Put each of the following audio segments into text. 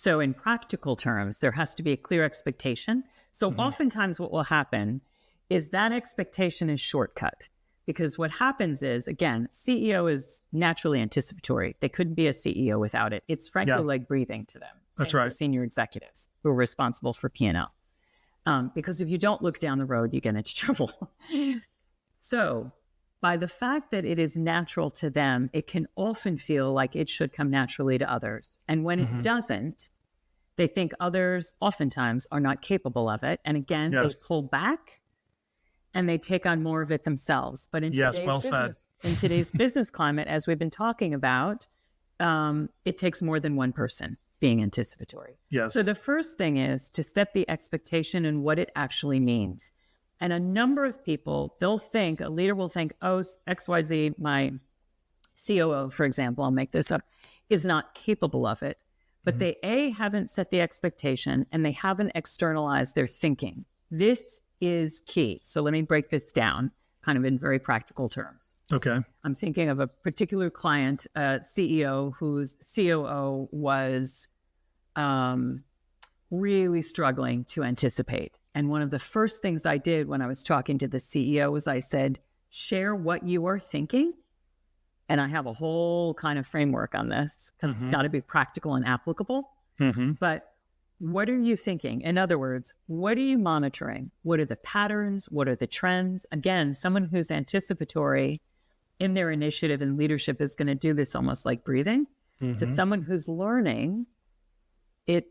So in practical terms, there has to be a clear expectation. So oftentimes what will happen is that expectation is shortcut, because what happens is, again, CEO is naturally anticipatory. They couldn't be a CEO without it. It's frankly like breathing to them. That's right. For senior executives who are responsible for P&L. Because if you don't look down the road, you get into trouble. So by the fact that it is natural to them, it can often feel like it should come naturally to others. And when it doesn't, they think others oftentimes are not capable of it. And again, they pull back and they take on more of it themselves. But in today's business climate, as we've been talking about, it takes more than one person being anticipatory. Yes. So the first thing is to set the expectation and what it actually means. And a number of people, a leader will think, oh, XYZ, my COO, for example, I'll make this up, is not capable of it. But they, haven't set the expectation and they haven't externalized their thinking. This is key. So let me break this down kind of in very practical terms. Okay. I'm thinking of a particular client, CEO, whose COO was really struggling to anticipate. And one of the first things I did when I was talking to the CEO was I said, share what you are thinking. And I have a whole kind of framework on this because it's got to be practical and applicable. But what are you thinking? In other words, what are you monitoring? What are the patterns? What are the trends? Again, someone who's anticipatory in their initiative and leadership is going to do this almost like breathing. To someone who's learning, it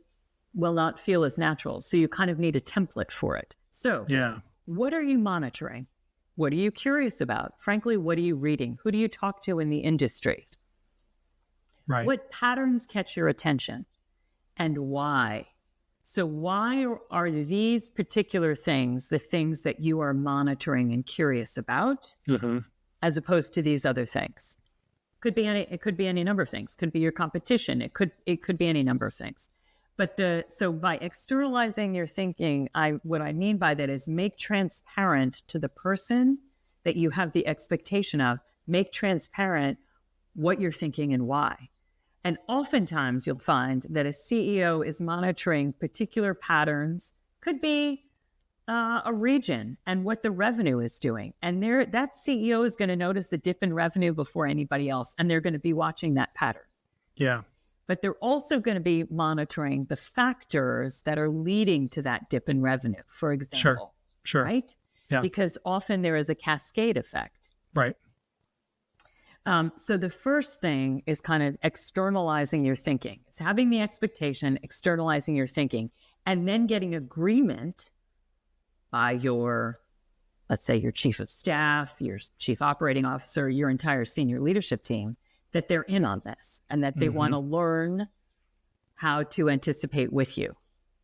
will not feel as natural. So you kind of need a template for it. So what are you monitoring? What are you curious about? Frankly, what are you reading? Who do you talk to in the industry? Right. What patterns catch your attention and why? So why are these particular things the things that you are monitoring and curious about as opposed to these other things? It could be any number of things. Could be your competition. It could be any number of things. But so by externalizing your thinking, what I mean by that is make transparent to the person that you have the expectation of, make transparent what you're thinking and why. And oftentimes you'll find that a CEO is monitoring particular patterns, could be a region and what the revenue is doing. And that CEO is going to notice the dip in revenue before anybody else, and they're going to be watching that pattern. Yeah. But they're also going to be monitoring the factors that are leading to that dip in revenue, for example. Sure. Right? Yeah. Because often there is a cascade effect. Right. So the first thing is kind of externalizing your thinking. It's having the expectation, externalizing your thinking, and then getting agreement by let's say your chief of staff, your chief operating officer, your entire senior leadership team, that they're in on this and that they want to learn how to anticipate with you.